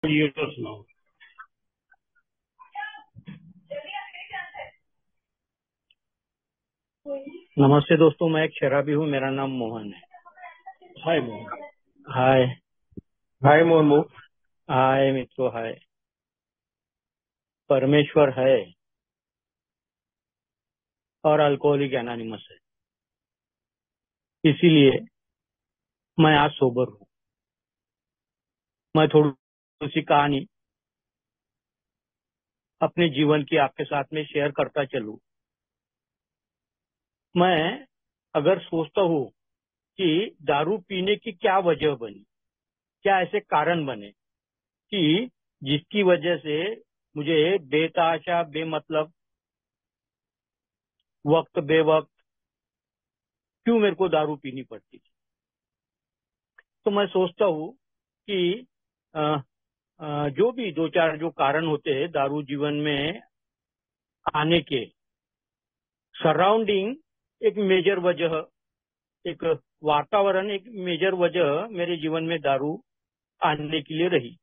ये तो सुनाओ। नमस्ते दोस्तों, मैं एक शराबी हूँ। मेरा नाम मोहन है। हाय मोहन। हाय। हाय मोहन। हाय मित्रों, हाय। परमेश्वर है और अल्कोहलिक एनोनिमस है, इसीलिए मैं आज सोबर हूँ। मैं थोड़ी सी कहानी अपने जीवन की आपके साथ में शेयर करता चलूं। मैं अगर सोचता हूँ कि दारू पीने की क्या वजह बनी, क्या ऐसे कारण बने कि जिसकी वजह से मुझे बेतहाशा बेमतलब वक्त बेवक्त क्यों मेरे को दारू पीनी पड़ती थी, तो मैं सोचता हूँ कि अ, जो भी दो चार जो कारण होते हैं दारू जीवन में आने के, सराउंडिंग एक मेजर वजह, एक वातावरण एक मेजर वजह मेरे जीवन में दारू आने के लिए रही।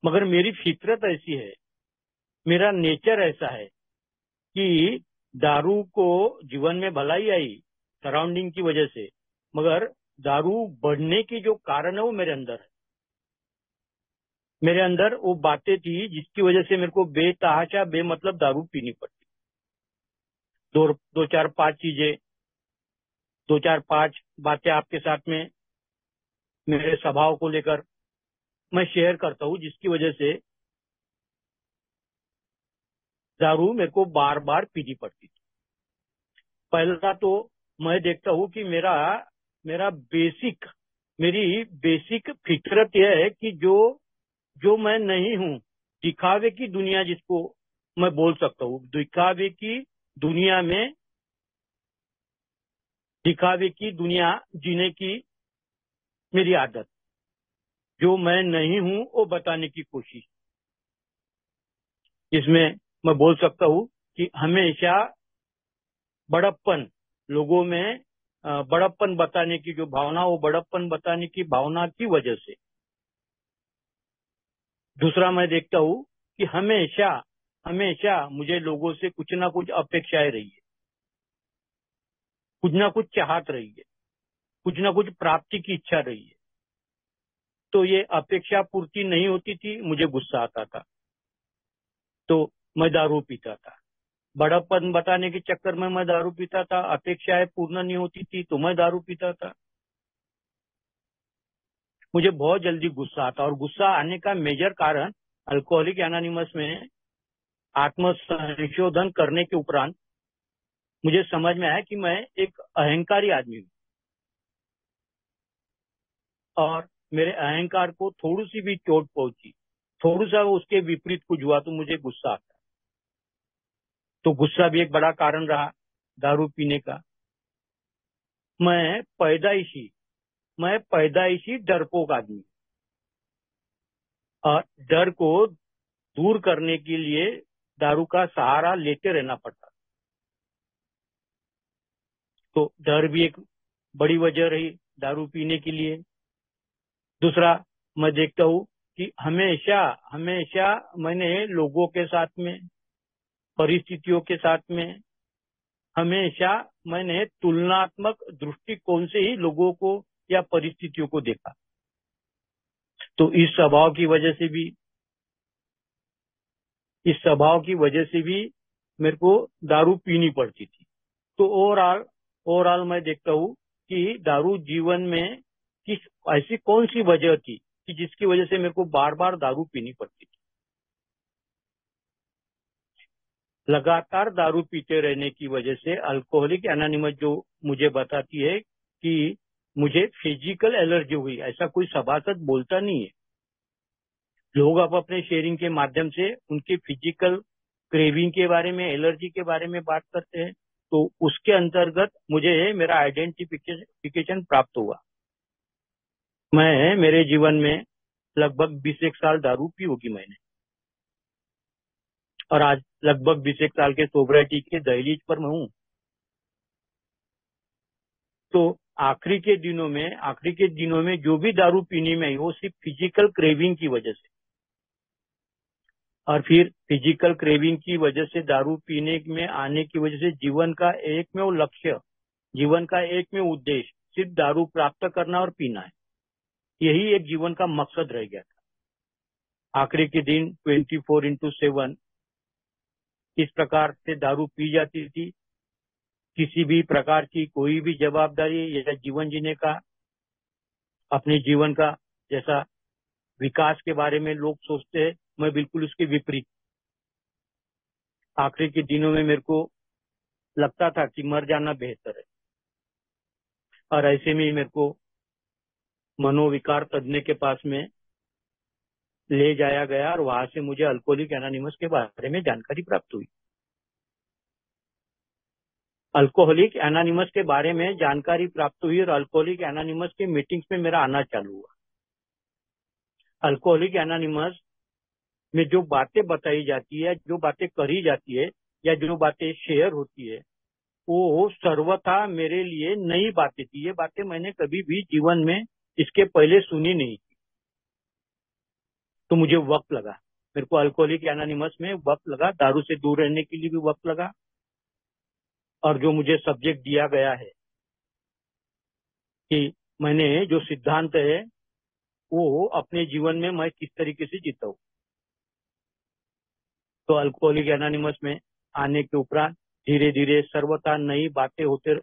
मगर मेरी फितरत ऐसी है, मेरा नेचर ऐसा है कि दारू को जीवन में भलाई आई सराउंडिंग की वजह से, मगर दारू बढ़ने की जो कारण है वो मेरे अंदर है। मेरे अंदर वो बातें थी जिसकी वजह से मेरे को बेतहाशा बेमतलब दारू पीनी पड़ती। दो चार पांच चीजें, दो चार पांच बातें आपके साथ में मेरे स्वभाव को लेकर मैं शेयर करता हूँ, जिसकी वजह से दारू मेरे को बार बार पीनी पड़ती थी। पहला तो मैं देखता हूँ कि मेरा मेरा बेसिक मेरी बेसिक फितरत यह है कि जो जो मैं नहीं हूँ, दिखावे की दुनिया जिसको मैं बोल सकता हूँ, दिखावे की दुनिया में, दिखावे की दुनिया जीने की मेरी आदत, जो मैं नहीं हूँ वो बताने की कोशिश। इसमें मैं बोल सकता हूँ कि हमेशा बड़प्पन लोगों में, बड़प्पन बताने की जो भावना, वो बड़प्पन बताने की भावना की वजह से। दूसरा मैं देखता हूँ कि हमेशा हमेशा मुझे लोगों से कुछ ना कुछ अपेक्षाएं रही है, कुछ ना कुछ चाहत रही है, कुछ ना कुछ प्राप्ति की इच्छा रही है। तो ये अपेक्षा पूर्ति नहीं होती थी, मुझे गुस्सा आता था, तो मैं दारू पीता था। बड़प्पन बताने के चक्कर में मैं दारू पीता था, अपेक्षाएं पूर्ण नहीं होती थी तो मैं दारू पीता था। मुझे बहुत जल्दी गुस्सा आता, और गुस्सा आने का मेजर कारण अल्कोहलिक एनोनिमस में आत्म संशोधन करने के उपरांत मुझे समझ में आया कि मैं एक अहंकारी आदमी हूँ, और मेरे अहंकार को थोड़ी सी भी चोट पहुंची, थोड़ा सा उसके विपरीत कुछ हुआ तो मुझे गुस्सा आता। तो गुस्सा भी एक बड़ा कारण रहा दारू पीने का। मैं पैदाइशी मैं पैदाइशी डरपोक आदमी हूं, और डर को दूर करने के लिए दारू का सहारा लेते रहना पड़ता। तो डर भी एक बड़ी वजह रही दारू पीने के लिए। दूसरा मैं देखता हूँ कि हमेशा हमेशा मैंने लोगों के साथ में, परिस्थितियों के साथ में, हमेशा मैंने तुलनात्मक दृष्टिकोण से ही लोगों को या परिस्थितियों को देखा। तो इस स्वभाव की वजह से भी मेरे को दारू पीनी पड़ती थी। तो ओवरऑल मैं देखता हूँ कि दारू जीवन में किस ऐसी कौन सी वजह थी कि जिसकी वजह से मेरे को बार बार दारू पीनी पड़ती थी। लगातार दारू पीते रहने की वजह से अल्कोहलिक एनोनिमस जो मुझे बताती है कि मुझे फिजिकल एलर्जी हुई। ऐसा कोई सभासद बोलता नहीं है, लोग अब अपने शेयरिंग के माध्यम से उनके फिजिकल क्रेविंग के बारे में, एलर्जी के बारे में बात करते हैं। तो उसके अंतर्गत मुझे मेरा आइडेंटिफिकेशन प्राप्त हुआ। मेरे जीवन में लगभग 20 साल दारू पी होगी मैंने, और आज लगभग 20 साल के सोब्रिटी के दहलीज पर मैं हूँ। तो आखिरी के दिनों में जो भी दारू पीने में आई वो सिर्फ फिजिकल क्रेविंग की वजह से, और फिर फिजिकल क्रेविंग की वजह से दारू पीने में आने की वजह से जीवन का एकमेव लक्ष्य, जीवन का एकमेव उद्देश्य सिर्फ दारू प्राप्त करना और पीना है। यही एक जीवन का मकसद रह गया था। आखिरी के दिन 24/7 इस प्रकार से दारू पी जाती थी। किसी भी प्रकार की कोई भी जवाबदारी या जीवन जीने का, अपने जीवन का जैसा विकास के बारे में लोग सोचते हैं, मैं बिल्कुल उसके विपरीत। आखिरी के दिनों में मेरे को लगता था कि मर जाना बेहतर है, और ऐसे में मेरे को मनोविकार तज्ञ के पास में ले जाया गया और वहां से मुझे अल्कोहलिक एनोनिमस के बारे में जानकारी प्राप्त हुई। अल्कोहलिक एनोनिमस के बारे में जानकारी प्राप्त हुई और अल्कोहलिक एनोनिमस के मीटिंग्स में मेरा आना चालू हुआ। अल्कोहलिक एनोनिमस में जो बातें बताई जाती है, जो बातें करी जाती है या जो बातें शेयर होती है, वो सर्वथा मेरे लिए नई बातें थी। ये बातें मैंने कभी भी जीवन में इसके पहले सुनी नहीं थी। तो मुझे वक्त लगा, मेरे को अल्कोहलिक एनोनिमस में वक्त लगा, दारू से दूर रहने के लिए भी वक्त लगा, और जो मुझे सब्जेक्ट दिया गया है कि मैंने जो सिद्धांत है वो अपने जीवन में मैं किस तरीके से जीता हूं। तो अल्कोहलिक एनोनिमस में आने के उपरांत धीरे धीरे सर्वथा नई बातें होते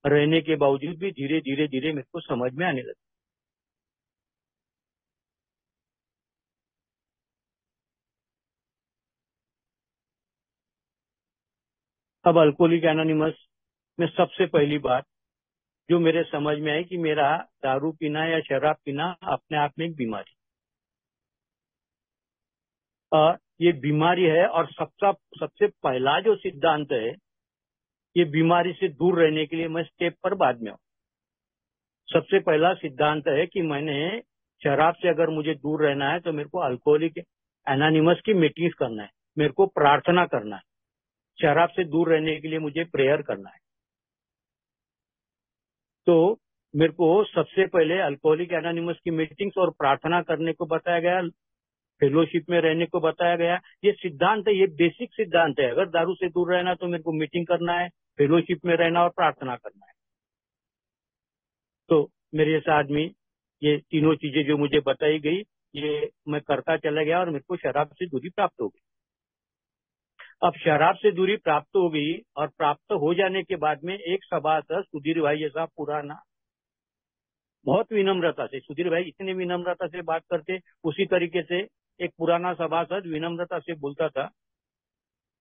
रहने के बावजूद भी धीरे धीरे मेरे को समझ में आने लगी। अब अल्कोहलिक एनोनिमस में सबसे पहली बात जो मेरे समझ में आई कि मेरा दारू पीना या शराब पीना अपने आप में एक बीमारी, ये बीमारी है। और सबसे पहला जो सिद्धांत है, ये बीमारी से दूर रहने के लिए मैं स्टेप पर बाद में हूँ। सबसे पहला सिद्धांत है कि मैंने शराब से अगर मुझे दूर रहना है तो मेरे को अल्कोहलिक एनोनिमस की मीटिंग्स करना है, मेरे को प्रार्थना करना है। शराब से दूर रहने के लिए मुझे प्रेयर करना है। तो मेरे को सबसे पहले अल्कोहलिक एनोनिमस की मीटिंग्स और प्रार्थना करने को बताया गया, फेलोशिप में रहने को बताया गया। ये सिद्धांत है, ये बेसिक सिद्धांत है। अगर दारू से दूर रहना तो मेरे को मीटिंग करना है, फेलोशिप में रहना और प्रार्थना करना है। तो मेरे जैसा आदमी ये तीनों चीजें जो मुझे बताई गई, ये मैं करता चला गया और मेरे को शराब से दूरी प्राप्त हो गई। अब शराब से दूरी प्राप्त हो गई और प्राप्त हो जाने के बाद में एक सभासद सुधीर भाई जैसा पुराना, बहुत विनम्रता से, सुधीर भाई इतने विनम्रता से बात करते, उसी तरीके से एक पुराना सभासद विनम्रता से बोलता था,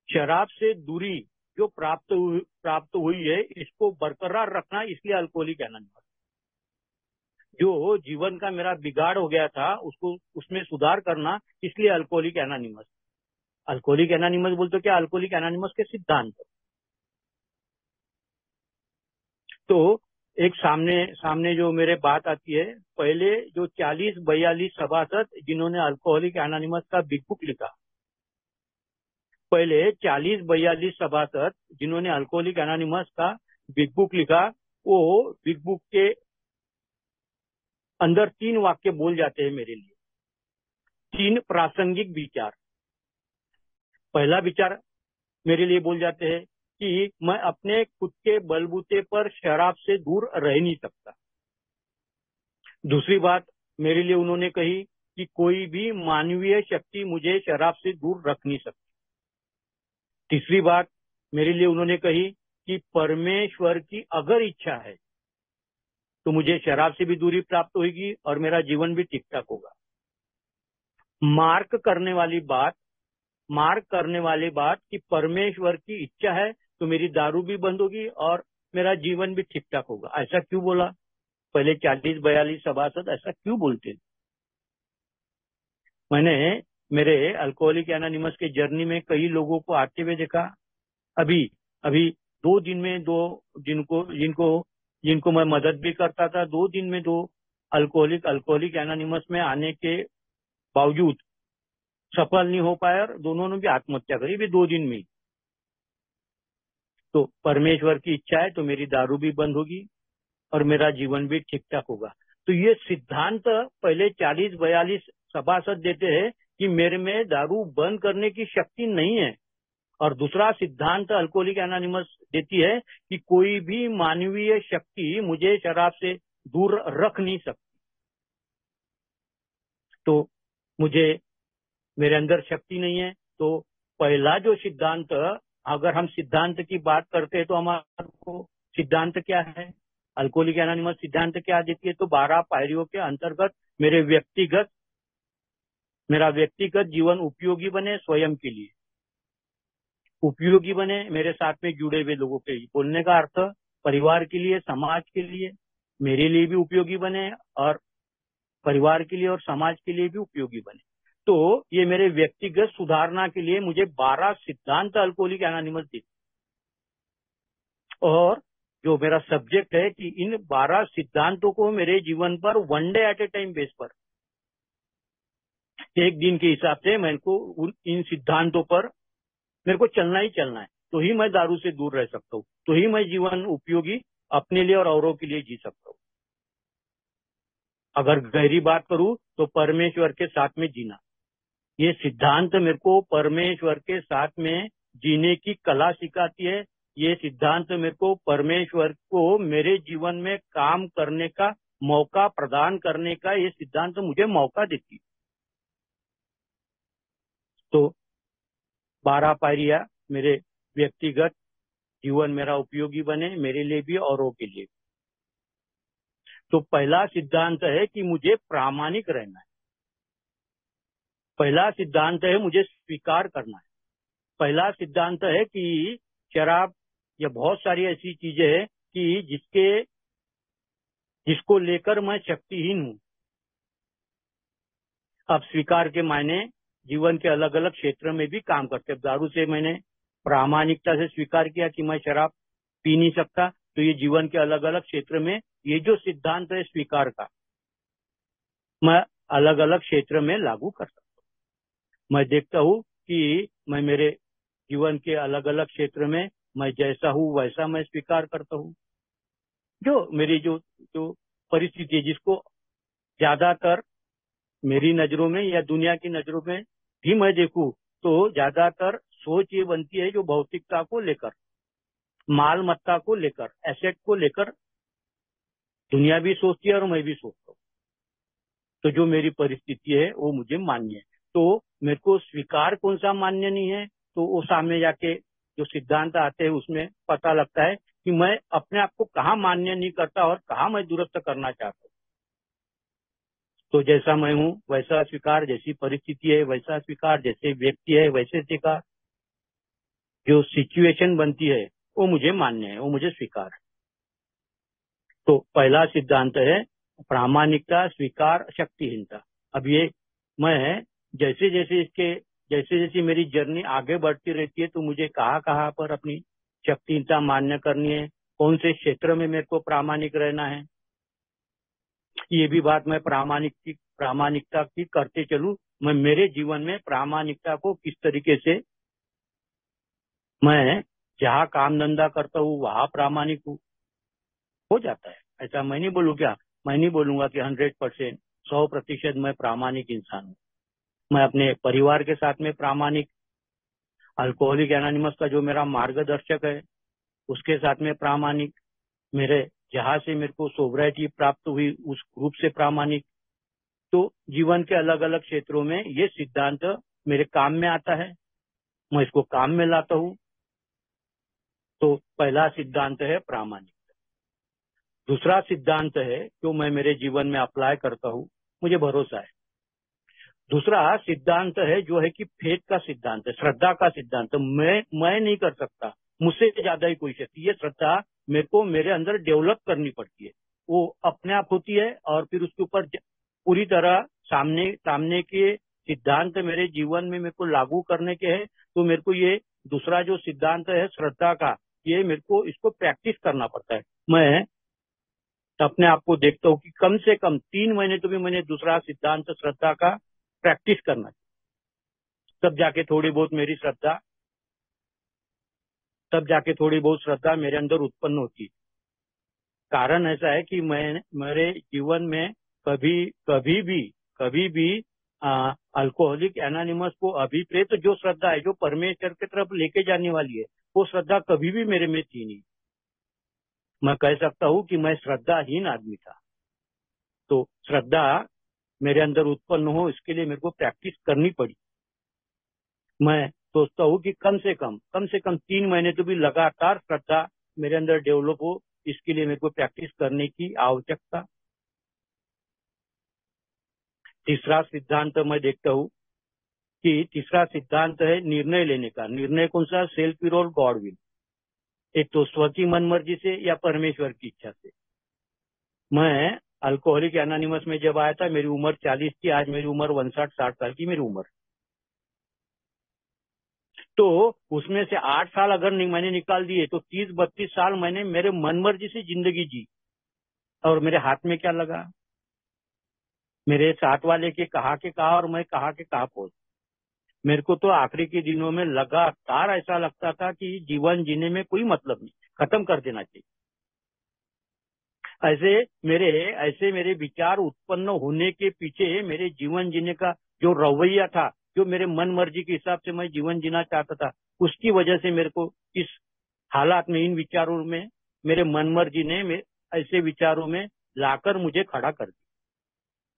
शराब से दूरी जो प्राप्त हुई है इसको बरकरार रखना, इसलिए अल्कोहलिक एनोनिमस। जो जीवन का मेरा बिगाड़ हो गया था उसको उसमें सुधार करना, इसलिए अल्कोहलिक एनोनिमस। अल्कोहलिक एनोनिमस बोलते क्या? अल्कोहलिक एनोनिमस के सिद्धांत। तो एक सामने जो मेरे बात आती है, पहले जो 40-42 सभासद जिन्होंने अल्कोहलिक एनोनिमस का बिग बुक लिखा, पहले 40-42 सभासद जिन्होंने अल्कोहलिक एनोनिमस का बिग बुक लिखा, वो बिग बुक के अंदर 3 वाक्य बोल जाते हैं मेरे लिए, 3 प्रासंगिक विचार। पहला विचार मेरे लिए बोल जाते हैं कि मैं अपने खुद के बलबूते पर शराब से दूर रह नहीं सकता। दूसरी बात मेरे लिए उन्होंने कही कि कोई भी मानवीय शक्ति मुझे शराब से दूर रख नहीं सकती। तीसरी बात मेरे लिए उन्होंने कही कि परमेश्वर की अगर इच्छा है तो मुझे शराब से भी दूरी प्राप्त होगी और मेरा जीवन भी ठीक ठाक होगा। मार्क करने वाली बात कि परमेश्वर की इच्छा है तो मेरी दारू भी बंद होगी और मेरा जीवन भी ठीक ठाक होगा। ऐसा क्यों बोला? पहले 40-42 सभासद ऐसा क्यों बोलते? मैंने मेरे अल्कोहलिक एनोनिमस के जर्नी में कई लोगों को आते हुए देखा। अभी 2 दिन में जिनको मैं मदद भी करता था, 2 दिन में 2 अल्कोहलिक एनोनिमस में आने के बावजूद सफल नहीं हो पाया और दोनों ने भी आत्महत्या करी भी 2 दिन में। तो परमेश्वर की इच्छा है तो मेरी दारू भी बंद होगी और मेरा जीवन भी ठीक ठाक होगा। तो ये सिद्धांत पहले 40-42 सभासद देते हैं कि मेरे में दारू बंद करने की शक्ति नहीं है, और दूसरा सिद्धांत अल्कोहलिक एनोनिमस देती है कि कोई भी मानवीय शक्ति मुझे शराब से दूर रख नहीं सकती। तो मुझे मेरे अंदर शक्ति नहीं है। तो पहला जो सिद्धांत, अगर हम सिद्धांत की बात करते हैं तो हमारे को सिद्धांत क्या है, अल्कोहलिक एनोनिमस सिद्धांत क्या देती है, तो 12 पायरियों के अंतर्गत मेरा व्यक्तिगत जीवन उपयोगी बने, स्वयं के लिए उपयोगी बने, मेरे साथ में जुड़े हुए लोगों के लिए, बोलने का अर्थ परिवार के लिए, समाज के लिए, मेरे लिए भी उपयोगी बने और परिवार के लिए और समाज के लिए भी उपयोगी बने। तो ये मेरे व्यक्तिगत सुधारना के लिए मुझे 12 सिद्धांत अल्कोहलिक एनोनिमस दी, और जो मेरा सब्जेक्ट है कि इन 12 सिद्धांतों को मेरे जीवन पर one day at A time base पर, एक दिन के हिसाब से मेरे को इन सिद्धांतों पर मेरे को चलना ही चलना है, तो ही मैं दारू से दूर रह सकता हूँ, तो ही मैं जीवन उपयोगी अपने लिए और औरों के लिए जी सकता हूँ। अगर गहरी बात करूं तो परमेश्वर के साथ में जीना, ये सिद्धांत मेरे को परमेश्वर के साथ में जीने की कला सिखाती है। ये सिद्धांत मेरे को परमेश्वर को मेरे जीवन में काम करने का मौका प्रदान करने का, ये सिद्धांत मुझे मौका देती है। तो 12 पायरियां मेरे व्यक्तिगत जीवन मेरा उपयोगी बने, मेरे लिए भी औरों के लिए। तो पहला सिद्धांत है कि मुझे प्रामाणिक रहना है। पहला सिद्धांत है मुझे स्वीकार करना है। पहला सिद्धांत है कि शराब या बहुत सारी ऐसी चीजें हैं कि जिसको लेकर मैं शक्तिहीन हूं। अब स्वीकार के मायने जीवन के अलग अलग क्षेत्र में भी काम करते हैं। दारू से मैंने प्रामाणिकता से स्वीकार किया कि मैं शराब पी नहीं सकता, तो ये जीवन के अलग अलग क्षेत्र में ये जो सिद्धांत है स्वीकार का, मैं अलग अलग क्षेत्र में लागू कर सकता हूँ। मैं देखता हूँ कि मैं मेरे जीवन के अलग अलग क्षेत्र में मैं जैसा हूँ वैसा मैं स्वीकार करता हूँ। जो मेरी जो परिस्थिति है, जिसको ज्यादातर मेरी नजरों में या दुनिया की नजरों में भी मैं देखूं तो ज्यादातर सोच ये बनती है जो भौतिकता को लेकर, माल मत्ता को लेकर, एसेट को लेकर दुनिया भी सोचती है और मैं भी सोचता हूँ। तो जो मेरी परिस्थिति है वो मुझे मान्य है। तो मेरे को स्वीकार कौन सा मान्य नहीं है, तो वो सामने जाके जो सिद्धांत आते हैं उसमें पता लगता है कि मैं अपने आप को कहाँ मान्य नहीं करता और कहाँ मैं दुरुस्त करना चाहता हूँ। तो जैसा मैं हूँ वैसा स्वीकार, जैसी परिस्थिति है वैसा स्वीकार, जैसे व्यक्ति है वैसे स्वीकार, जो सिचुएशन बनती है वो मुझे मान्य है, वो मुझे स्वीकार है। तो पहला सिद्धांत है प्रामाणिकता, स्वीकार, शक्तिहीनता। अब ये मैं जैसे जैसे मेरी जर्नी आगे बढ़ती रहती है तो मुझे कहाँ पर अपनी शक्तिहीनता मान्य करनी है, कौन से क्षेत्र में मेरे को प्रामाणिक रहना है, ये भी बात मैं प्रामाणिकता की करते चलूं। मैं मेरे जीवन में प्रामाणिकता को किस तरीके से, मैं जहाँ काम धंधा करता हूँ वहां प्रामाणिक हूँ, हो जाता है। ऐसा मैं नहीं बोलूंगा कि 100%, 100% मैं प्रामाणिक इंसान हूँ। मैं अपने परिवार के साथ में प्रामाणिक, अल्कोहलिक एनोनिमस का जो मेरा मार्गदर्शक है उसके साथ में प्रामाणिक, मेरे जहां से मेरे को सोब्राइटी प्राप्त हुई उस ग्रुप से प्रामाणिक। तो जीवन के अलग अलग क्षेत्रों में ये सिद्धांत मेरे काम में आता है, मैं इसको काम में लाता हूँ। तो पहला सिद्धांत है प्रामाणिक। दूसरा सिद्धांत है जो मैं मेरे जीवन में अप्लाई करता हूँ, मुझे भरोसा है। दूसरा सिद्धांत है जो है कि फेथ का सिद्धांत है, श्रद्धा का सिद्धांत। मैं नहीं कर सकता, मुझसे ज्यादा ही कोई शक्ति, ये श्रद्धा मेरे को मेरे अंदर डेवलप करनी पड़ती है। वो अपने आप होती है और फिर उसके ऊपर पूरी तरह सामने के सिद्धांत मेरे जीवन में मेरे को लागू करने के हैं। तो मेरे को ये दूसरा जो सिद्धांत है श्रद्धा का, ये मेरे को इसको प्रैक्टिस करना पड़ता है। मैं अपने आप को देखता हूँ कि कम से कम 3 महीने तो भी मैंने दूसरा सिद्धांत श्रद्धा का प्रैक्टिस करना है, तब जाके थोड़ी बहुत श्रद्धा मेरे अंदर उत्पन्न होती है। कारण ऐसा है कि मैं मेरे जीवन में कभी भी अल्कोहलिक एनोनिमस को अभिप्रेत जो श्रद्धा है, जो परमेश्वर की तरफ लेके जाने वाली है, वो श्रद्धा कभी भी मेरे में थी नहीं। मैं कह सकता हूँ कि मैं श्रद्धाहीन आदमी था। तो श्रद्धा मेरे अंदर उत्पन्न हो, इसके लिए मेरे को प्रैक्टिस करनी पड़ी। मैं सोचता हूँ कि कम से कम 3 महीने तो भी लगातार श्रद्धा मेरे अंदर डेवलप हो, इसके लिए मेरे को प्रैक्टिस करने की आवश्यकता। तीसरा सिद्धांत मैं देखता हूँ कि तीसरा सिद्धांत है निर्णय लेने का। निर्णय कौन सा? सेल्फ विल और गॉड विल। एक तो स्व की मन मर्जी से या परमेश्वर की इच्छा से। मैं अल्कोहलिक एनोनिमस में जब आया था, मेरी उम्र 40 थी, आज मेरी उम्र 59-60 साल की मेरी उम्र। तो उसमें से 8 साल अगर मैंने निकाल दिए तो 30-32 साल मैंने मेरे मन मर्जी से जिंदगी जी। और मेरे हाथ में क्या लगा? मेरे साथ वाले के कहा और मैं कहा पहुंच। मेरे को तो आखिरी के दिनों में लगातार ऐसा लगता था कि जीवन जीने में कोई मतलब नहीं, खत्म कर देना चाहिए। ऐसे मेरे विचार उत्पन्न होने के पीछे मेरे जीवन जीने का जो रवैया था, जो मेरे मन मर्जी के हिसाब से मैं जीवन जीना चाहता था, उसकी वजह से मेरे को इस हालात में, इन विचारों में, मेरे मन मर्जी ने ऐसे विचारों में लाकर मुझे खड़ा कर दिया।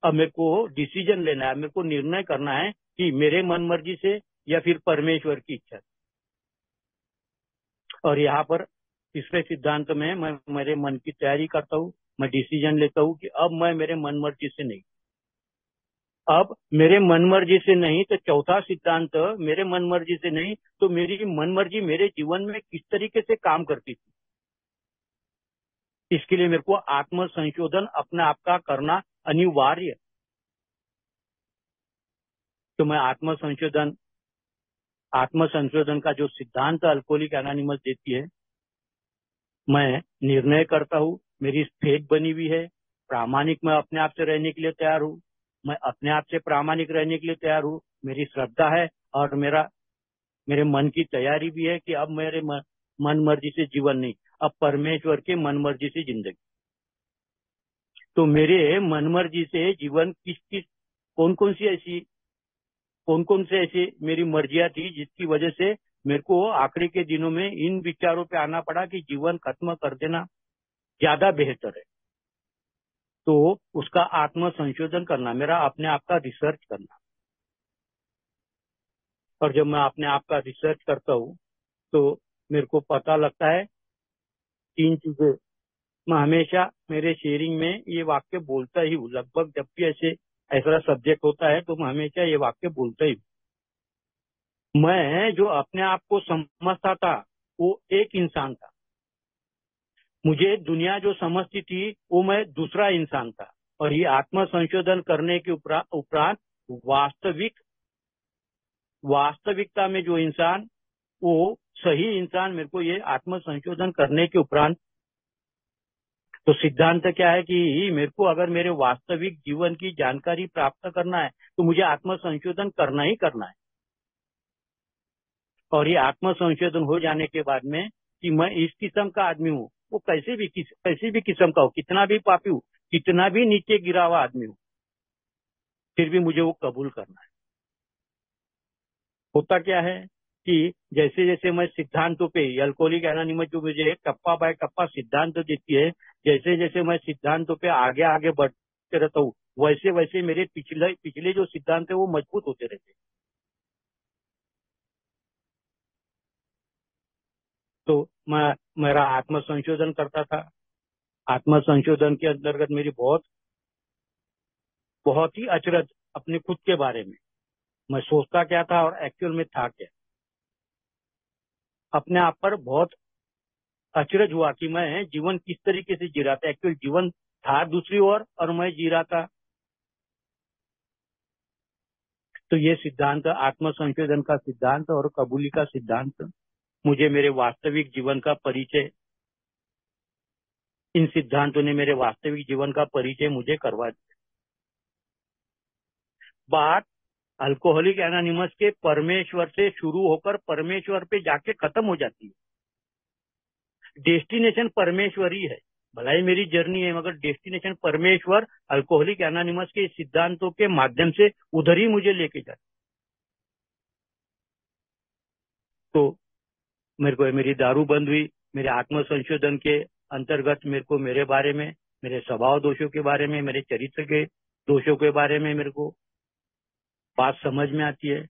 अब मेरे को डिसीजन लेना है, मेरे को निर्णय करना है कि मेरे मन मर्जी से या फिर परमेश्वर की इच्छा से। और यहाँ पर तीसरे सिद्धांत में मैं मेरे मन की तैयारी करता हूँ, मैं डिसीजन लेता हूँ कि अब मैं मेरे मन मर्जी से नहीं, अब मेरे मन मर्जी से नहीं। तो चौथा सिद्धांत, मेरे मन मर्जी से नहीं तो मेरी मन मर्जी मेरे जीवन में किस तरीके से काम करती थी, इसके लिए मेरे को आत्म संशोधन अपने आप का करना अनिवार्य। तो मैं आत्म संशोधन का जो सिद्धांत अल्कोहलिक एनोनिमस देती है, मैं निर्णय करता हूँ, मेरी फेथ बनी हुई है, प्रामाणिक मैं अपने आप से रहने के लिए तैयार हूँ, मैं अपने आप से प्रामाणिक रहने के लिए तैयार हूँ, मेरी श्रद्धा है और मेरे मन की तैयारी भी है कि अब मेरे मन मर्जी से जीवन नहीं, अब परमेश्वर के मन मर्जी से जिंदगी। तो मेरे मन मर्जी से जीवन कौन कौन से ऐसी मेरी मर्जियां थी जिसकी वजह से मेरे को आखिरी के दिनों में इन विचारों पे आना पड़ा कि जीवन खत्म कर देना ज्यादा बेहतर है। तो उसका आत्म संशोधन करना, मेरा अपने आप का रिसर्च करना। और जब मैं अपने आप का रिसर्च करता हूँ तो मेरे को पता लगता है 3 चीजें। मैं हमेशा मेरे शेयरिंग में ये वाक्य बोलता ही हूँ, लगभग जब भी ऐसा सब्जेक्ट होता है तो मैं हमेशा ये वाक्य बोलता ही हूँ। मैं जो अपने आप को समझता था वो एक इंसान था, मुझे दुनिया जो समझती थी वो मैं दूसरा इंसान था। और ये आत्म संशोधन करने के उपरांत वास्तविकता में जो इंसान, वो सही इंसान मेरे को ये आत्म संशोधन करने के उपरांत। तो सिद्धांत क्या है कि मेरे को अगर मेरे वास्तविक जीवन की जानकारी प्राप्त करना है तो मुझे आत्म संशोधन करना ही करना है। और ये आत्म संशोधन हो जाने के बाद में कि मैं इस किस्म का आदमी हूँ, वो कैसे भी किस्म का हो, कितना भी पापी हो, कितना भी नीचे गिरा हुआ आदमी हो, फिर भी मुझे वो कबूल करना है। होता क्या है कि जैसे जैसे मैं सिद्धांतों पे, अल्कोहलिक एनोनिमस जो मुझे टप्पा बाय टप्पा सिद्धांत देती है, जैसे जैसे मैं सिद्धांतों पे आगे आगे बढ़ते रहता हूँ, वैसे वैसे मेरे पिछले जो सिद्धांत है वो मजबूत होते रहते हैं। तो मेरा आत्म संशोधन करता था। आत्म संशोधन के अंतर्गत मेरी बहुत ही अचरज अपने खुद के बारे में, मैं सोचता क्या था और एक्चुअल में था क्या, अपने आप पर बहुत अचरज हुआ कि मैं जीवन किस तरीके से जी रहा था। एक्चुअल जीवन था दूसरी ओर और मैं जी रहा था। तो ये सिद्धांत, आत्म संशोधन का सिद्धांत और कबूली का सिद्धांत, मुझे मेरे वास्तविक जीवन का परिचय, इन सिद्धांतों ने मेरे वास्तविक जीवन का परिचय मुझे करवा दिया। बात अल्कोहलिक एनोनिमस के परमेश्वर से शुरू होकर परमेश्वर पे जाके खत्म हो जाती है। डेस्टिनेशन परमेश्वर ही है। भलाई मेरी जर्नी है, मगर डेस्टिनेशन परमेश्वर अल्कोहलिक एनोनिमस के सिद्धांतों के माध्यम से उधर ही मुझे लेके जाए। तो मेरे को मेरी दारू बंद हुई, मेरे आत्म संशोधन के अंतर्गत मेरे को मेरे बारे में, मेरे स्वभाव दोषों के बारे में, मेरे चरित्र के दोषों के बारे में मेरे को बात समझ में आती है।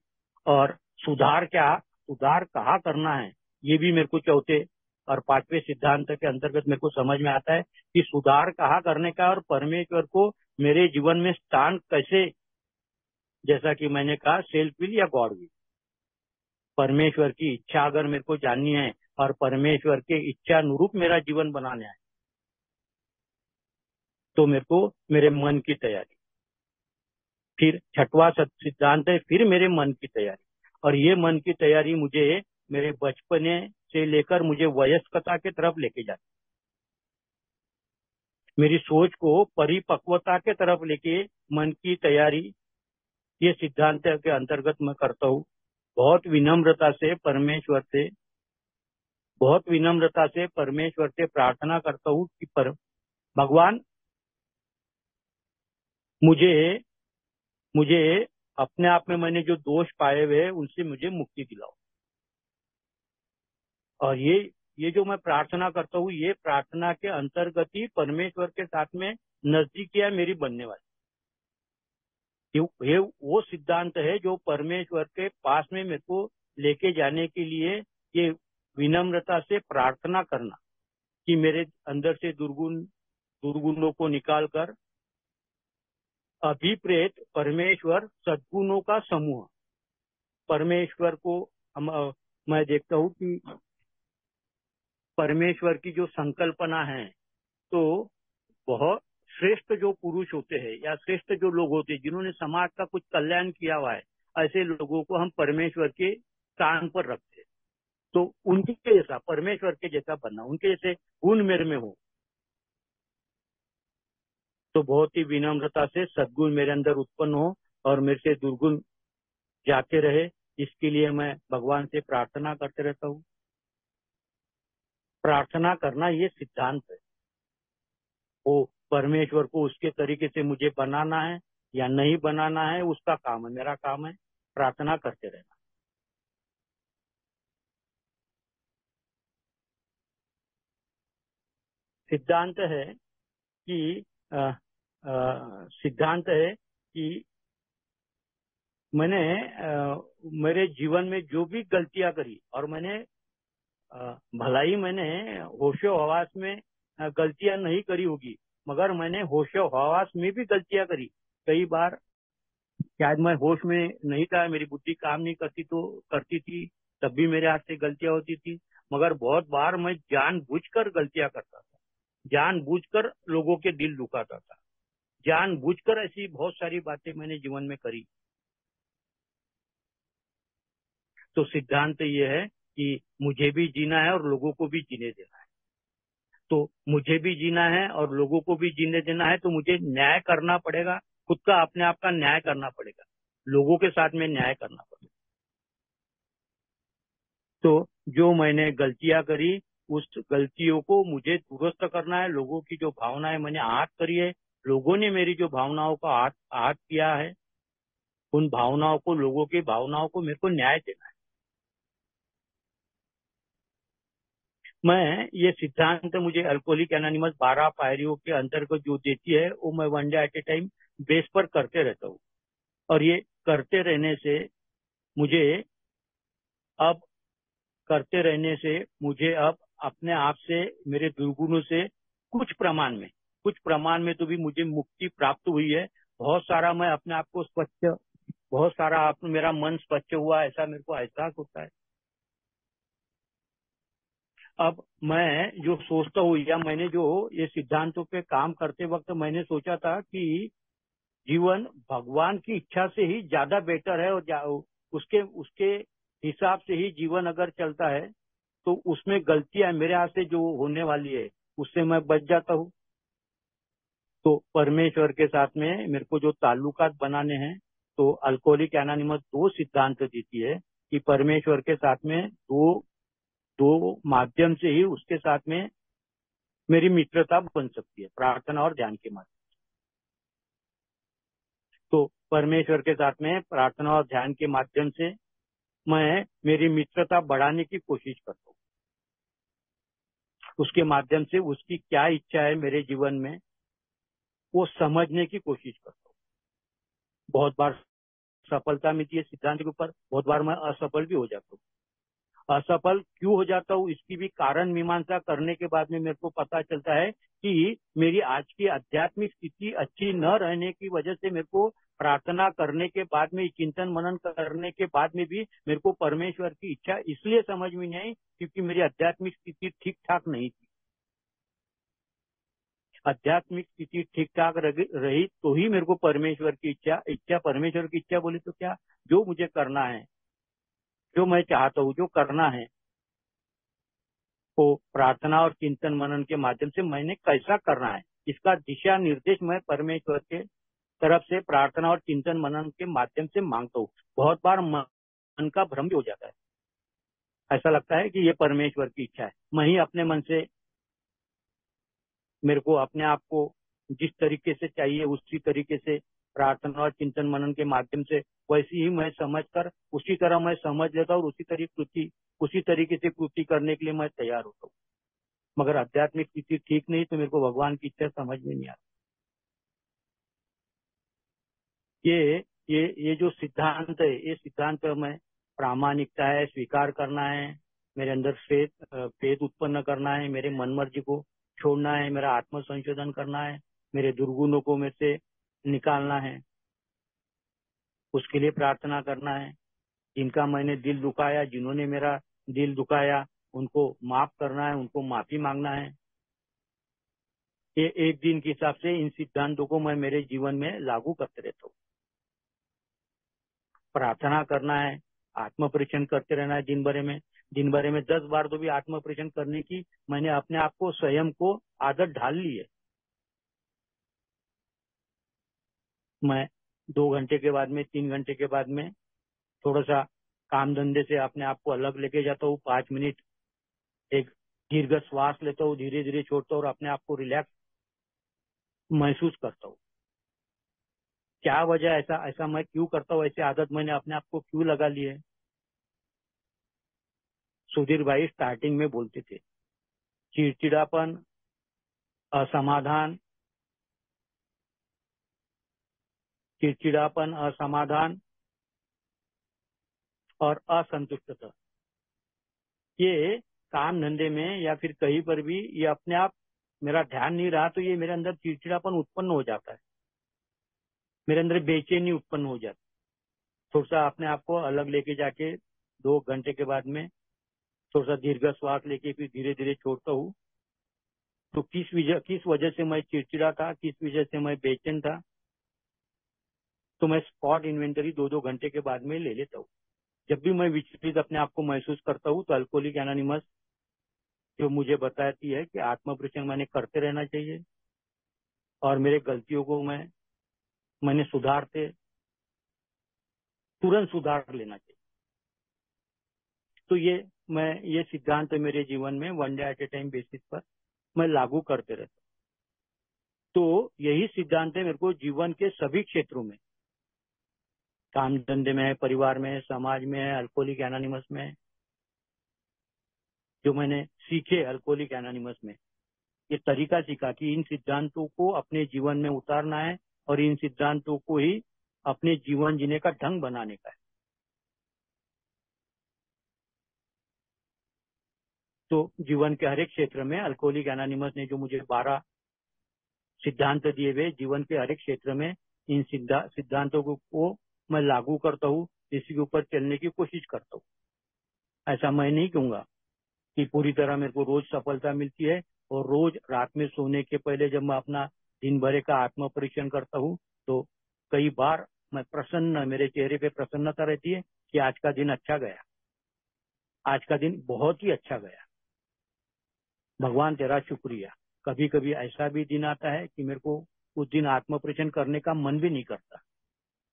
और सुधार कहाँ करना है, ये भी मेरे को चौथे और पांचवें सिद्धांत के अंतर्गत मेरे को समझ में आता है कि सुधार कहाँ करने का और परमेश्वर को मेरे जीवन में स्थान कैसे, जैसा कि मैंने कहा सेल्फ विल या गॉड विल, परमेश्वर की इच्छा अगर मेरे को जाननी है और परमेश्वर के इच्छा अनुरूप मेरा जीवन बनाना है, तो मेरे को मेरे मन की तैयारी, फिर छठवां सिद्धांत है फिर मेरे मन की तैयारी। और ये मन की तैयारी मुझे मेरे बचपने से लेकर मुझे वयस्कता के तरफ लेके जाती, मेरी सोच को परिपक्वता के तरफ लेके मन की तैयारी, ये सिद्धांत के अंतर्गत मैं करता हूँ। बहुत विनम्रता से परमेश्वर से प्रार्थना करता हूँ कि भगवान मुझे अपने आप में मैंने जो दोष पाए हुए हैं उनसे मुझे मुक्ति दिलाओ। और ये जो मैं प्रार्थना करता हूँ, ये प्रार्थना के अंतर्गत ही परमेश्वर के साथ में नजदीकियां मेरी बनने वाली। ये वो सिद्धांत है जो परमेश्वर के पास में मेरे को लेके जाने के लिए ये विनम्रता से प्रार्थना करना कि मेरे अंदर से दुर्गुणों को निकालकर अभिप्रेत परमेश्वर सद्गुणों का समूह, परमेश्वर को मैं देखता हूँ कि परमेश्वर की जो संकल्पना है, तो बहुत श्रेष्ठ जो पुरुष होते हैं या श्रेष्ठ जो लोग होते हैं जिन्होंने समाज का कुछ कल्याण किया हुआ है, ऐसे लोगों को हम परमेश्वर के स्थान पर रखते हैं। तो उनके जैसा, परमेश्वर के जैसा बनना, उनके जैसे गुण मेरे में हो, तो बहुत ही विनम्रता से सद्गुण मेरे अंदर उत्पन्न हो और मेरे से दुर्गुण जाते रहे, इसके लिए मैं भगवान से प्रार्थना करते रहता हूँ। प्रार्थना करना ये सिद्धांत है, वो परमेश्वर को उसके तरीके से मुझे बनाना है या नहीं बनाना है उसका काम है, मेरा काम है प्रार्थना करते रहना। सिद्धांत है कि मैंने मेरे जीवन में जो भी गलतियां करी, और मैंने भलाई मैंने होशो हवास में गलतियां नहीं करी होगी, मगर मैंने होशो हवास में भी गलतियां करी। कई बार शायद मैं होश में नहीं था, मेरी बुद्धि काम नहीं करती थी, तब भी मेरे हाथ से गलतियां होती थी। मगर बहुत बार मैं जानबूझकर गलतियां करता था, जानबूझकर लोगों के दिल दुखाता था, जानबूझकर ऐसी बहुत सारी बातें मैंने जीवन में करी। तो सिद्धांत ये है कि मुझे भी जीना है और लोगों को भी जीने देना है। तो मुझे भी जीना है और लोगों को भी जीने देना है, तो मुझे न्याय करना पड़ेगा, खुद का अपने आप का न्याय करना पड़ेगा, लोगों के साथ में न्याय करना पड़ेगा। तो जो मैंने गलतियां करी, उस गलतियों को मुझे दुरुस्त करना है। लोगों की जो भावनाएं मैंने आहत करी है, लोगों ने मेरी जो भावनाओं का आहत किया है, उन भावनाओं को, लोगों की भावनाओं को मेरे को न्याय देना है। मैं ये सिद्धांत मुझे अल्कोहलिक एनोनिमस 12 पायरियों के अंतर्गत जो देती है, वो मैं one day at A time base पर करते रहता हूँ। और ये करते रहने से मुझे अब अपने आप से, मेरे दुर्गुणों से कुछ प्रमाण में तो भी मुझे मुक्ति प्राप्त हुई है। बहुत सारा मैं अपने आप को मेरा मन स्वच्छ हुआ, ऐसा मेरे को एहसास होता है। अब मैं जो सोचता हूँ, या मैंने जो ये सिद्धांतों पे काम करते वक्त मैंने सोचा था कि जीवन भगवान की इच्छा से ही ज्यादा बेटर है, और उसके हिसाब से ही जीवन अगर चलता है तो उसमें गलतियां मेरे हाथ से जो होने वाली है उससे मैं बच जाता हूँ। तो परमेश्वर के साथ में मेरे को जो ताल्लुकात बनाने हैं, तो अल्कोहलिक एनोनिमस 2 सिद्धांत देती है कि परमेश्वर के साथ में दो माध्यम से ही उसके साथ में मेरी मित्रता बन सकती है प्रार्थना और ध्यान के माध्यम। तो परमेश्वर के साथ में प्रार्थना और ध्यान के माध्यम से मैं मेरी मित्रता बढ़ाने की कोशिश करता हूँ। उसके माध्यम से उसकी क्या इच्छा है मेरे जीवन में वो समझने की कोशिश करता हूँ। बहुत बार सफलता मिलती है सिद्धांत के ऊपर, बहुत बार मैं असफल भी हो जाता हूँ। असफल क्यों हो जाता हूँ इसकी भी कारण मीमांसा करने के बाद में मेरे को पता चलता है कि मेरी आज की आध्यात्मिक स्थिति अच्छी न रहने की वजह से मेरे को प्रार्थना करने के बाद में, चिंतन मनन करने के बाद में भी मेरे को परमेश्वर की इच्छा इसलिए समझ में नहीं आई क्योंकि मेरी आध्यात्मिक स्थिति ठीक ठाक नहीं थी। आध्यात्मिक स्थिति ठीक ठाक रही तो ही मेरे को परमेश्वर की इच्छा परमेश्वर की इच्छा बोली तो क्या, जो मुझे करना है, जो मैं चाहता हूँ, जो करना है को प्रार्थना और चिंतन मनन के माध्यम से मैंने कैसा करना है इसका दिशा निर्देश मैं परमेश्वर के तरफ से प्रार्थना और चिंतन मनन के माध्यम से मांगता हूँ। बहुत बार मन का भ्रम भी हो जाता है, ऐसा लगता है कि ये परमेश्वर की इच्छा है। मैं ही अपने मन से मेरे को अपने आप को जिस तरीके से चाहिए उसी तरीके से प्रार्थना और चिंतन मनन के माध्यम से वैसी ही मैं समझकर उसी तरह मैं समझ लेता हूँ और उसी तरीके से कृति करने के लिए मैं तैयार होता हूँ। मगर आध्यात्मिक स्थिति ठीक नहीं तो मेरे को भगवान की इच्छा समझ में नहीं आती। ये जो सिद्धांत है, ये सिद्धांत में प्रामाणिकता है, स्वीकार करना है, मेरे अंदर फेथ उत्पन्न करना है, मेरे मन मर्जी को छोड़ना है, मेरा आत्म संशोधन करना है, मेरे दुर्गुणों को मेरे से निकालना है, उसके लिए प्रार्थना करना है। जिनका मैंने दिल दुखाया, जिन्होंने मेरा दिल दुखाया, उनको माफ करना है, उनको माफी मांगना है। ये एक दिन के हिसाब से इन सिद्धांतों को मैं मेरे जीवन में लागू करते रहता हूँ। प्रार्थना करना है, आत्म परीक्षण करते रहना है दिन भर में 10 बार तो भी आत्म परीक्षण करने की मैंने अपने आप को स्वयं को आदत ढाल ली है। मैं 2 घंटे के बाद में 3 घंटे के बाद में थोड़ा सा काम धंधे से अपने आप को अलग लेके जाता हूँ। 5 मिनट एक दीर्घ श्वास लेता हूँ, धीरे धीरे छोड़ता हूँ और अपने आप को रिलैक्स महसूस करता हूँ। क्या वजह ऐसा मैं क्यों करता हूँ, ऐसी आदत मैंने अपने आप को क्यों लगा ली है। सुधीर भाई स्टार्टिंग में बोलते थे चिड़चिड़ापन, असमाधान, असमाधान और असंतुष्टता, ये काम धंधे में या फिर कहीं पर भी ये अपने आप मेरा ध्यान नहीं रहा तो ये मेरे अंदर चिड़चिड़ापन उत्पन्न हो जाता है, मेरे अंदर बेचैनी उत्पन्न हो जाती है। थोड़ा सा अपने आप को अलग लेके जाके 2 घंटे के बाद में थोड़ा सा दीर्घ श्वास लेके फिर धीरे धीरे छोड़ता हूँ। तो किस वजह से मैं चिड़चिड़ा था, किस वजह से मैं बेचैन था, तो मैं स्पॉट इन्वेंटरी 2-2 घंटे के बाद में ले लेता हूँ। जब भी मैं विचलित अपने आप को महसूस करता हूँ तो अल्कोहलिक एनोनिमस जो मुझे बताती है कि आत्म परीक्षण मैंने करते रहना चाहिए और मेरे गलतियों को मैंने तुरंत सुधार लेना चाहिए। तो ये सिद्धांत मेरे जीवन में 1 day at A time basis पर मैं लागू करते रहता हूँ। तो यही सिद्धांत है मेरे को जीवन के सभी क्षेत्रों में, काम धंधे में, परिवार में, समाज में, अल्कोहलिक एनोनिमस में, जो मैंने सीखे अल्कोहलिक एनोनिमस में, ये तरीका सीखा कि इन सिद्धांतों को अपने जीवन में उतारना है और इन सिद्धांतों को ही अपने जीवन जीने का ढंग बनाने का है। तो जीवन के हर एक क्षेत्र में अल्कोहलिक एनोनिमस ने जो मुझे 12 सिद्धांत दिए हुए, जीवन के हर एक क्षेत्र में इन सिद्धांतों को मैं लागू करता हूँ, इसी के ऊपर चलने की कोशिश करता हूँ। ऐसा मैं नहीं कहूंगा कि पूरी तरह मेरे को रोज सफलता मिलती है और रोज रात में सोने के पहले जब मैं अपना दिन भर का आत्म परीक्षण करता हूँ तो कई बार मेरे चेहरे पे प्रसन्नता रहती है कि आज का दिन अच्छा गया, आज का दिन बहुत ही अच्छा गया, भगवान तेरा शुक्रिया। कभी कभी ऐसा भी दिन आता है कि मेरे को उस दिन आत्म परीक्षण करने का मन भी नहीं करता।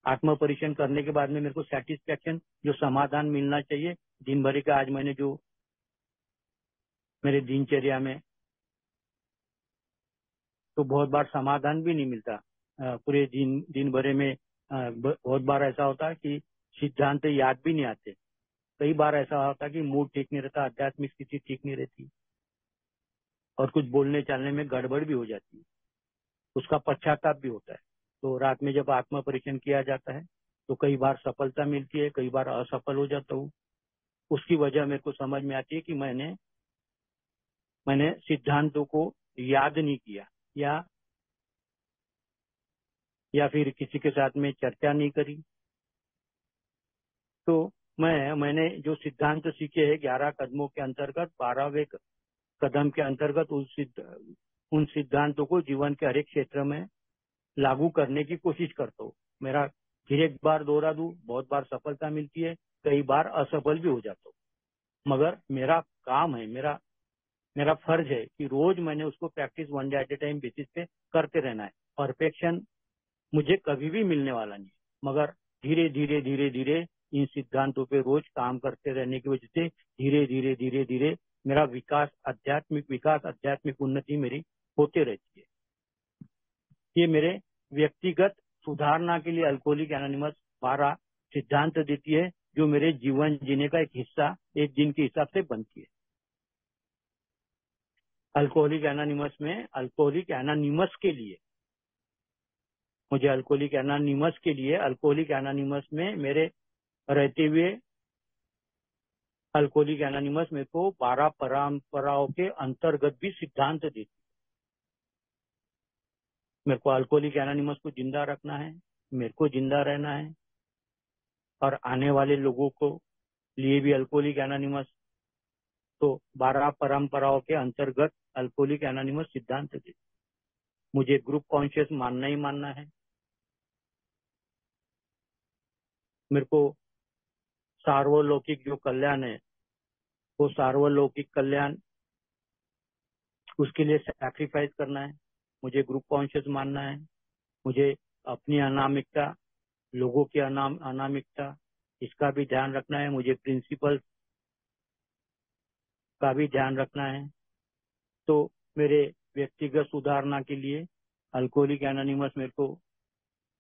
आत्म परीक्षण करने के बाद में मेरे को सेटिस्फेक्शन, जो समाधान मिलना चाहिए दिन भर का, आज मैंने जो मेरे दिनचर्या में तो बहुत बार समाधान भी नहीं मिलता। पूरे दिन भरे में बहुत बार ऐसा होता है कि सिद्धांत याद भी नहीं आते। कई बार ऐसा होता है कि मूड ठीक नहीं रहता, आध्यात्मिक स्थिति ठीक नहीं रहती और कुछ बोलने चालने में गड़बड़ भी हो जाती है, उसका पश्चाताप भी होता है। तो रात में जब आत्मा परीक्षण किया जाता है तो कई बार सफलता मिलती है, कई बार असफल हो जाता हूँ। उसकी वजह मेरे को समझ में आती है कि मैंने सिद्धांतों को याद नहीं किया या फिर किसी के साथ में चर्चा नहीं करी। तो मैंने जो सिद्धांत सीखे हैं 11 कदमों के अंतर्गत 12वें कदम के अंतर्गत उन सिद्धांतों को जीवन के हर एक क्षेत्र में लागू करने की कोशिश करता हूँ। मेरा फिर एक बार दोहरा दूं, बहुत बार सफलता मिलती है, कई बार असफल भी हो जाता हूँ, मगर मेरा काम है, मेरा फर्ज है कि रोज मैंने उसको practice 1 day at A time basis पे करते रहना है। परफेक्शन मुझे कभी भी मिलने वाला नहीं, मगर धीरे धीरे धीरे धीरे इन सिद्धांतों पे रोज काम करते रहने की वजह से धीरे धीरे धीरे धीरे मेरा आध्यात्मिक उन्नति मेरी होते रहती है। ये मेरे व्यक्तिगत सुधारना के लिए अल्कोहलिक एनोनिमस 12 सिद्धांत देती है, जो मेरे जीवन जीने का एक हिस्सा एक दिन के हिसाब से बनती है। अल्कोहलिक एनोनिमस के लिए मुझे अल्कोहलिक एनोनिमस में मेरे रहते हुए अल्कोहलिक एनोनिमस मेरे को 12 परंपराओं के अंतर्गत भी सिद्धांत देती है। मेरे को अल्कोहलिक एनोनिमस को जिंदा रखना है, मेरे को जिंदा रहना है और आने वाले लोगों को लिए भी अल्कोहलिक एनोनिमस तो 12 परंपराओं के अंतर्गत अल्कोहलिक एनोनिमस सिद्धांत देती है। मुझे ग्रुप कॉन्शियस मानना ही मानना है। मेरे को सार्वलौकिक जो कल्याण है वो सार्वलौकिक कल्याण उसके लिए सैक्रिफाइस करना है। मुझे ग्रुप कॉन्शियस मानना है। मुझे अपनी अनामिकता, लोगों की अनामिकता, इसका भी ध्यान रखना है। मुझे प्रिंसिपल का भी ध्यान रखना है। तो मेरे व्यक्तिगत सुधारना के लिए अल्कोहलिक एनोनिमस मेरे को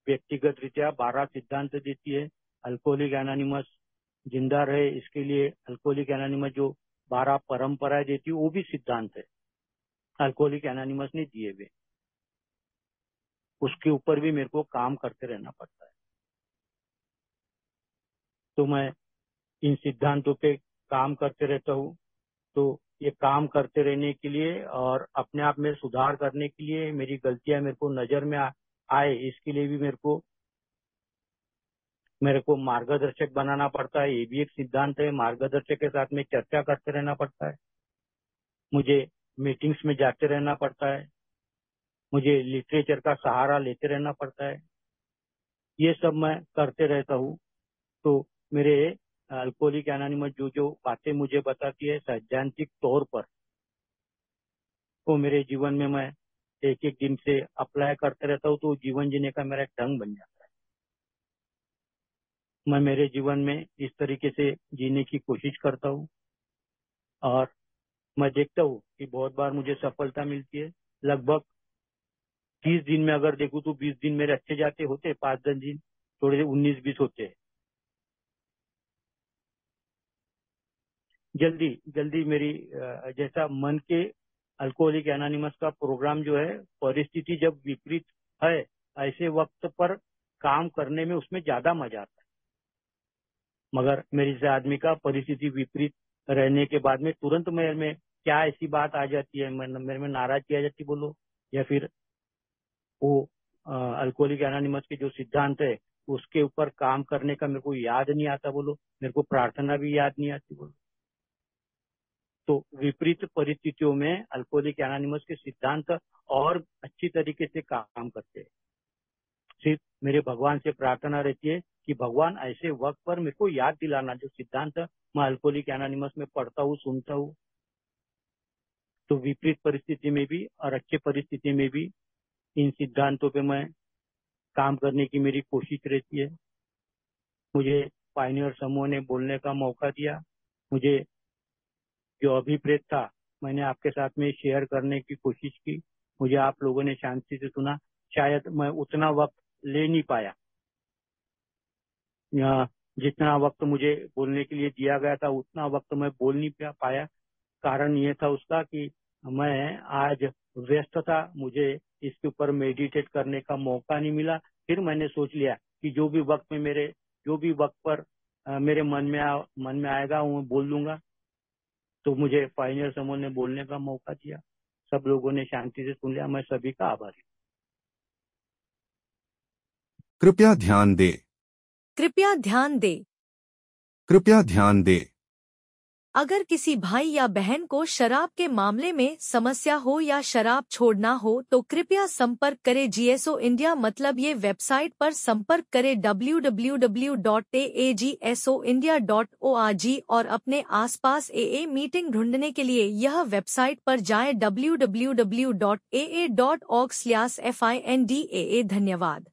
व्यक्तिगत रीत्या 12 सिद्धांत देती है। अल्कोहलिक एनोनिमस जिंदा रहे इसके लिए अल्कोहलिक एनोनिमस जो 12 परंपराएं देती है वो भी सिद्धांत है, अल्कोहलिक एनोनिमस ने दिए हुए। उसके ऊपर भी मेरे को काम करते रहना पड़ता है। तो मैं इन सिद्धांतों पे काम करते रहता हूँ। तो ये काम करते रहने के लिए और अपने आप में सुधार करने के लिए, मेरी गलतियां मेरे को नजर में आए इसके लिए भी मेरे को मार्गदर्शक बनाना पड़ता है। ये भी एक सिद्धांत है। मार्गदर्शक के साथ में चर्चा करते रहना पड़ता है। मुझे मीटिंग्स में जाते रहना पड़ता है। मुझे लिटरेचर का सहारा लेते रहना पड़ता है। ये सब मैं करते रहता हूँ। तो मेरे अल्कोहलिक एनोनिमस जो बातें मुझे बताती है सैद्धांतिक तौर पर, वो मेरे जीवन में मैं एक एक दिन से अप्लाई करते रहता हूँ। तो जीवन जीने का मेरा एक ढंग बन जाता है। मैं मेरे जीवन में इस तरीके से जीने की कोशिश करता हूँ और मैं देखता हूँ कि बहुत बार मुझे सफलता मिलती है। लगभग 30 दिन में अगर देखूँ तो 20 दिन मेरे अच्छे जाते होते, 5-10 दिन थोड़े 19-20 होते हैं। जल्दी मेरी जैसा मन के अल्कोहलिक एनोनिमस का प्रोग्राम जो है, परिस्थिति जब विपरीत है ऐसे वक्त पर काम करने में उसमें ज्यादा मजा आता है। मगर मेरी से आदमी का परिस्थिति विपरीत रहने के बाद में तुरंत मेरे में क्या ऐसी बात आ जाती है, मेरे में नाराजगी आ जाती बोलो, या फिर वो अल्कोहलिक एनोनिमस के जो सिद्धांत है उसके ऊपर काम करने का मेरे को याद नहीं आता बोलो, मेरे को प्रार्थना भी याद नहीं आती बोलो। तो विपरीत परिस्थितियों में अल्कोहलिक एनोनिमस के सिद्धांत और अच्छी तरीके से काम करते हैं। सिर्फ मेरे भगवान से प्रार्थना रहती है कि भगवान ऐसे वक्त पर मेरे को याद दिलाना जो सिद्धांत मैं अल्कोहलिक एनोनिमस में पढ़ता हूँ, सुनता हूँ। तो विपरीत परिस्थिति में भी और अच्छे परिस्थिति में भी इन सिद्धांतों पे मैं काम करने की मेरी कोशिश रहती है। मुझे पायनियर समूह ने बोलने का मौका दिया। मुझे जो अभिप्रेत था मैंने आपके साथ में शेयर करने की कोशिश की। मुझे आप लोगों ने शांति से सुना। शायद मैं उतना वक्त ले नहीं पाया, जितना वक्त मुझे बोलने के लिए दिया गया था उतना वक्त मैं बोल नहीं पाया। कारण ये था उसका कि मैं आज व्यस्त था, मुझे इसके ऊपर मेडिटेट करने का मौका नहीं मिला। फिर मैंने सोच लिया कि जो भी वक्त पर मेरे मन में आएगा वो मैं बोल दूंगा। तो मुझे पायनियर समूह ने बोलने का मौका दिया, सब लोगों ने शांति से सुन लिया। मैं सभी का आभारी। कृपया ध्यान दे। कृपया ध्यान दे। कृपया ध्यान दे। अगर किसी भाई या बहन को शराब के मामले में समस्या हो या शराब छोड़ना हो तो कृपया संपर्क करें GSO इंडिया, मतलब ये वेबसाइट पर संपर्क करें www.agsoindia.org और अपने आसपास AA मीटिंग ढूंढने के लिए यह वेबसाइट पर जाएं www.aa.org/findaa। धन्यवाद।